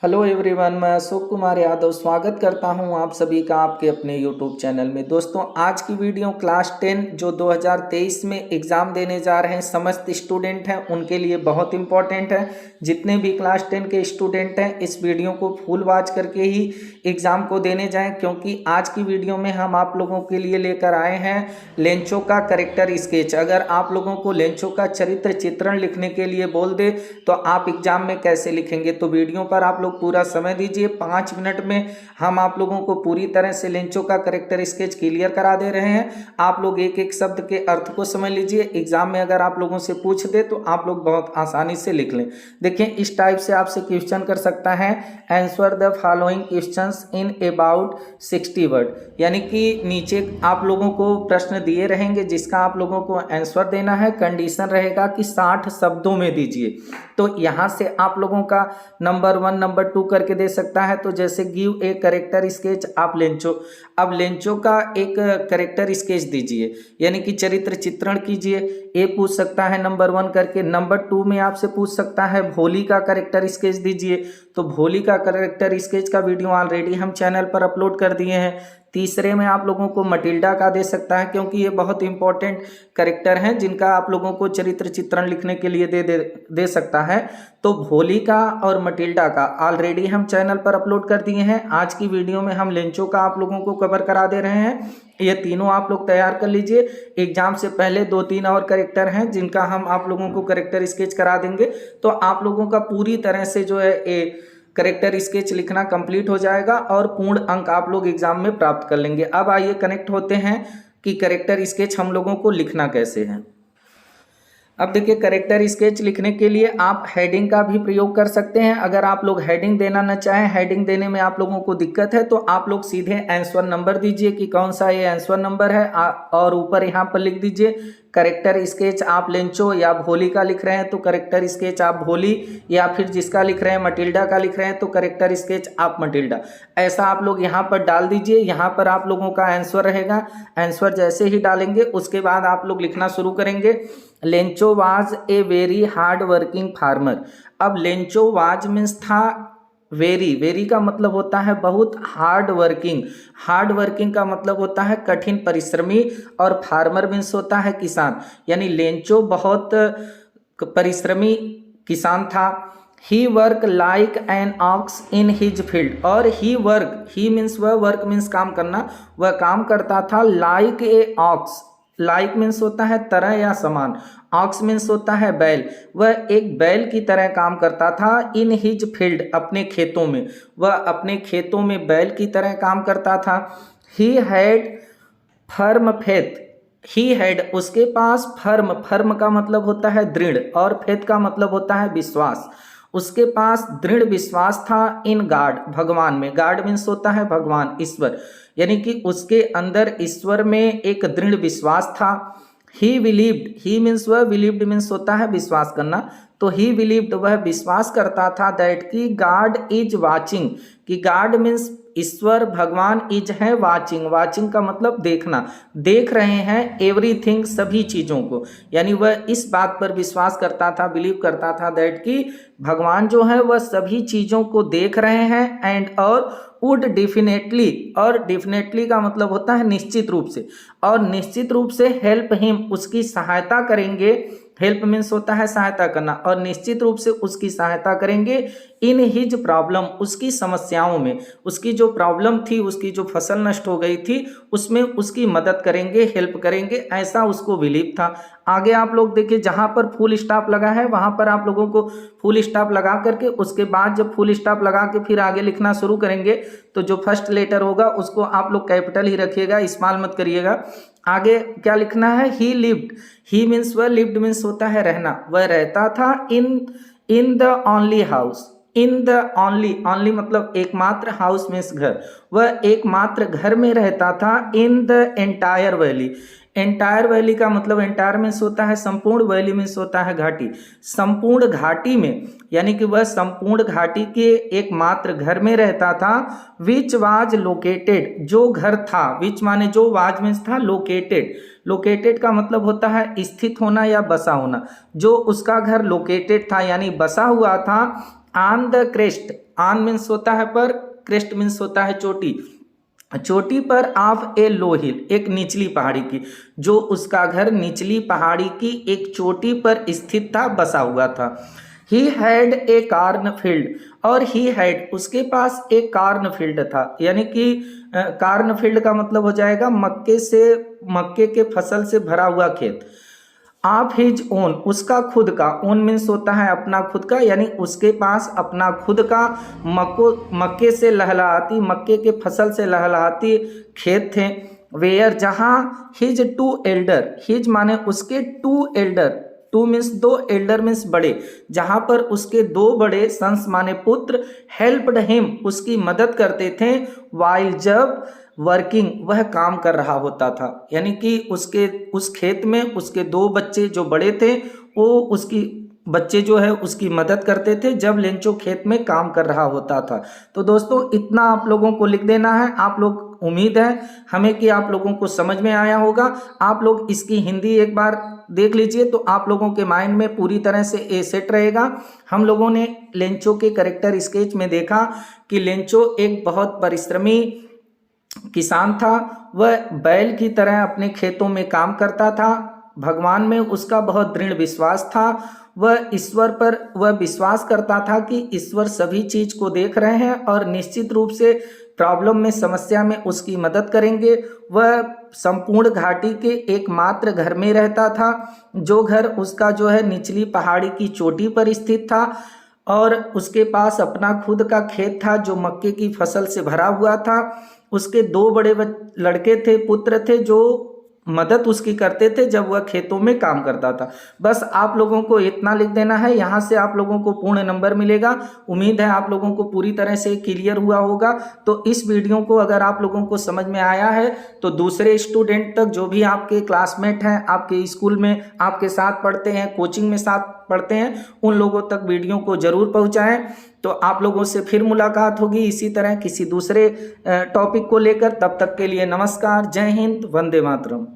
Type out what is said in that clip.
Hello everyone, मैं अशोक कुमार यादव स्वागत करता हूं आप सभी का आपके अपने यूट्यूब चैनल में। दोस्तों, आज की वीडियो क्लास 10 जो 2023 में एग्ज़ाम देने जा रहे हैं समस्त स्टूडेंट हैं उनके लिए बहुत इंपॉर्टेंट है। जितने भी क्लास 10 के स्टूडेंट हैं इस वीडियो को फुल वॉच करके ही एग्ज़ाम को देने जाएं, क्योंकि आज की वीडियो में हम आप लोगों के लिए लेकर आए हैं लेंचो का कैरेक्टर स्केच। अगर आप लोगों को लेंचो का चरित्र चित्रण लिखने के लिए बोल दे तो आप एग्जाम में कैसे लिखेंगे, तो वीडियो पर आप लोग पूरा समय दीजिए। 5 मिनट में हम आप लोगों को पूरी तरह से लेंचो का कैरेक्टर स्केच क्लियर करा दे रहे हैं। आप लोग एक एक शब्द के अर्थ को समझ लीजिए। एग्जाम में अगर आप लोगों से पूछ दे तो आप लोग बहुत आसानी से लिख लें। देखिए, इस टाइप से आपसे क्वेश्चन कर सकता है, answer the following questions in about 60 word. यानी कि नीचे आप लोगों को प्रश्न दिए रहेंगे जिसका आप लोगों को आंसर देना है। कंडीशन रहेगा कि 60 शब्दों में दीजिए। तो यहाँ से आप लोगों का नंबर 1 नंबर 2 करके दे सकता है। तो जैसे गिव ए कैरेक्टर स्केच आप लेंचो, अब लेंचो का एक कैरेक्टर स्केच दीजिए, यानी कि चरित्र चित्रण कीजिए। ए पूछ सकता है नंबर 1 करके। नंबर 2 में आपसे पूछ सकता है भोली का कैरेक्टर स्केच दीजिए। तो भोली का कैरेक्टर स्केच का वीडियो ऑलरेडी हम चैनल पर अपलोड कर दिए हैं। तीसरे में आप लोगों को मटिल्डा का दे सकता है, क्योंकि ये बहुत इंपॉर्टेंट कैरेक्टर हैं जिनका आप लोगों को चरित्र चित्रण लिखने के लिए दे सकता है। तो भोली का और मटिल्डा का ऑलरेडी हम चैनल पर अपलोड कर दिए हैं। आज की वीडियो में हम लेंचो का आप लोगों को कवर करा दे रहे हैं। ये तीनों आप लोग तैयार कर लीजिए। एग्जाम से पहले 2-3 और कैरेक्टर हैं जिनका हम आप लोगों को कैरेक्टर स्केच करा देंगे। तो आप लोगों का पूरी तरह से जो है कैरेक्टर स्केच लिखना कंप्लीट हो जाएगा और पूर्ण अंक आप लोग एग्जाम में प्राप्त कर लेंगे। अब आइए कनेक्ट होते हैं कि कैरेक्टर स्केच हम लोगों को लिखना कैसे है। अब देखिए, कैरेक्टर स्केच लिखने के लिए आप हेडिंग का भी प्रयोग कर सकते हैं। अगर आप लोग हेडिंग देना न चाहें, हेडिंग देने में आप लोगों को दिक्कत है, तो आप लोग सीधे आंसर नंबर दीजिए कि कौन सा ये आंसर नंबर है और ऊपर यहाँ पर लिख दीजिए कैरेक्टर स्केच आप लेंचो या भोली का लिख रहे हैं तो कैरेक्टर स्केच आप भोली, या फिर जिसका लिख रहे हैं मटिल्डा का लिख रहे हैं तो कैरेक्टर स्केच आप मटिल्डा। ऐसा आप लोग यहाँ पर डाल दीजिए। यहाँ पर आप लोगों का आंसर रहेगा। आंसर जैसे ही डालेंगे उसके बाद आप लोग लिखना शुरू करेंगे। Lencho was a very hard working farmer. अब लेंचो वाज मीन्स था वेरी, वेरी का मतलब होता है बहुत, हार्ड वर्किंग, हार्ड वर्किंग का मतलब होता है कठिन परिश्रमी, और फार्मर मीन्स होता है किसान। यानी लेंचो बहुत परिश्रमी किसान था। He work like an ox in his field, और ही वर्क, ही मीन्स वह, वर्क मीन्स काम करना, वह काम करता था like a ox. Like means होता है तरह या समान, ऑक्स मीन्स होता है बैल। वह एक बैल की तरह काम करता था। इन हिज फील्ड अपने खेतों में, वह अपने खेतों में बैल की तरह काम करता था। He had firm faith, he had उसके पास, फर्म, फर्म का मतलब होता है दृढ़, और फेथ का मतलब होता है विश्वास। उसके पास दृढ़ विश्वास था इन गॉड, भगवान में। गॉड मीन्स होता है भगवान, ईश्वर, यानी कि उसके अंदर ईश्वर में एक दृढ़ विश्वास था। ही बिलीव्ड, ही मीन्स वह, बिलीव्ड मीन्स होता है विश्वास करना। तो ही बिलीव्ड वह विश्वास करता था दैट कि गॉड इज वाचिंग, कि गॉड मीन्स ईश्वर, भगवान, इज है वाचिंग, वाचिंग का मतलब देखना, देख रहे हैं एवरीथिंग सभी चीज़ों को। यानी वह इस बात पर विश्वास करता था, बिलीव करता था दैट कि भगवान जो है वह सभी चीज़ों को देख रहे हैं। एंड और वुड डेफिनेटली, और डेफिनेटली का मतलब होता है निश्चित रूप से, और निश्चित रूप से हेल्प हिम उसकी सहायता करेंगे। हेल्प मीन्स होता है सहायता करना, और निश्चित रूप से उसकी सहायता करेंगे इन हिज प्रॉब्लम, उसकी समस्याओं में। उसकी जो प्रॉब्लम थी, उसकी जो फसल नष्ट हो गई थी उसमें उसकी मदद करेंगे, हेल्प करेंगे, ऐसा उसको बिलीव था। आगे आप लोग देखिए, जहाँ पर फुल स्टॉप लगा है वहाँ पर आप लोगों को फुल स्टॉप लगा करके उसके बाद जब फुल स्टॉप लगा के फिर आगे लिखना शुरू करेंगे तो जो फर्स्ट लेटर होगा उसको आप लोग कैपिटल ही रखिएगा, स्मॉल मत करिएगा। आगे क्या लिखना है, ही लिव्ड, ही मीन्स वह, लिव्ड मीन्स होता है रहना, वह रहता था in the only house, in the only, only मतलब एकमात्र, हाउस मीन्स घर, वह एकमात्र घर में रहता था। In the entire valley, entire valley का मतलब, एंटायर मीन्स होता है संपूर्ण, वैली मीन्स होता है घाटी, संपूर्ण घाटी में, यानी कि वह संपूर्ण घाटी के एकमात्र घर में रहता था। विच वाज लोकेटेड, जो घर था, विच माने जो, वाज मीन्स था लोकेटेड, लोकेटेड का मतलब होता है स्थित होना या बसा होना। जो उसका घर लोकेटेड था यानी बसा हुआ था ऑन द क्रेस्ट, आन मीन्स होता है पर, क्रेस्ट मीन्स होता है चोटी। चोटी पर ऑफ ए लो हिल, एक निचली पहाड़ी की, जो उसका घर निचली पहाड़ी की एक चोटी पर स्थित था, बसा हुआ था। He had a corn field, और ही हैड उसके पास एक कार्न फील्ड था, यानी कि कार्न फील्ड का मतलब हो जाएगा मक्के के फसल से भरा हुआ खेत। ऑफ हिज ओन, उसका खुद का, ओन मीन्स होता है अपना खुद का, यानी उसके पास अपना खुद का मक्के से लहलहाती, मक्के के फसल से लहलहाती खेत थे। वेयर, जहां हिज टू एल्डर, हिज माने उसके टू एल्डर, टू मीन्स दो, एल्डर मीन्स बड़े, जहां पर उसके दो बड़े सन्स माने पुत्र, हेल्प्ड हिम उसकी मदद करते थे, वाइल जब वर्किंग वह काम कर रहा होता था, यानी कि उस खेत में उसके दो बच्चे जो बड़े थे वो उसकी बच्चे जो है उसकी मदद करते थे जब लेंचो खेत में काम कर रहा होता था। तो दोस्तों इतना आप लोगों को लिख देना है। आप लोग, उम्मीद है हमें कि आप लोगों को समझ में आया होगा। आप लोग इसकी हिंदी एक बार देख लीजिए तो आप लोगों के माइंड में पूरी तरह से ए सेट रहेगा। हम लोगों ने लेंचो के कैरेक्टर स्केच में देखा कि लेंचो एक बहुत परिश्रमी किसान था। वह बैल की तरह अपने खेतों में काम करता था। भगवान में उसका बहुत दृढ़ विश्वास था। वह ईश्वर पर वह विश्वास करता था कि ईश्वर सभी चीज को देख रहे हैं और निश्चित रूप से प्रॉब्लम में, समस्या में उसकी मदद करेंगे। वह संपूर्ण घाटी के एकमात्र घर में रहता था, जो घर उसका जो है निचली पहाड़ी की चोटी पर स्थित था, और उसके पास अपना खुद का खेत था जो मक्के की फसल से भरा हुआ था। उसके दो बड़े लड़के थे, पुत्र थे, जो मदद उसकी करते थे जब वह खेतों में काम करता था। बस आप लोगों को इतना लिख देना है, यहाँ से आप लोगों को पूर्ण नंबर मिलेगा। उम्मीद है आप लोगों को पूरी तरह से क्लियर हुआ होगा। तो इस वीडियो को अगर आप लोगों को समझ में आया है तो दूसरे स्टूडेंट तक, जो भी आपके क्लासमेट हैं, आपके स्कूल में आपके साथ पढ़ते हैं, कोचिंग में साथ पढ़ते हैं, उन लोगों तक वीडियो को जरूर पहुँचाएँ। तो आप लोगों से फिर मुलाकात होगी इसी तरह किसी दूसरे टॉपिक को लेकर। तब तक के लिए नमस्कार, जय हिंद, वंदे मातरम।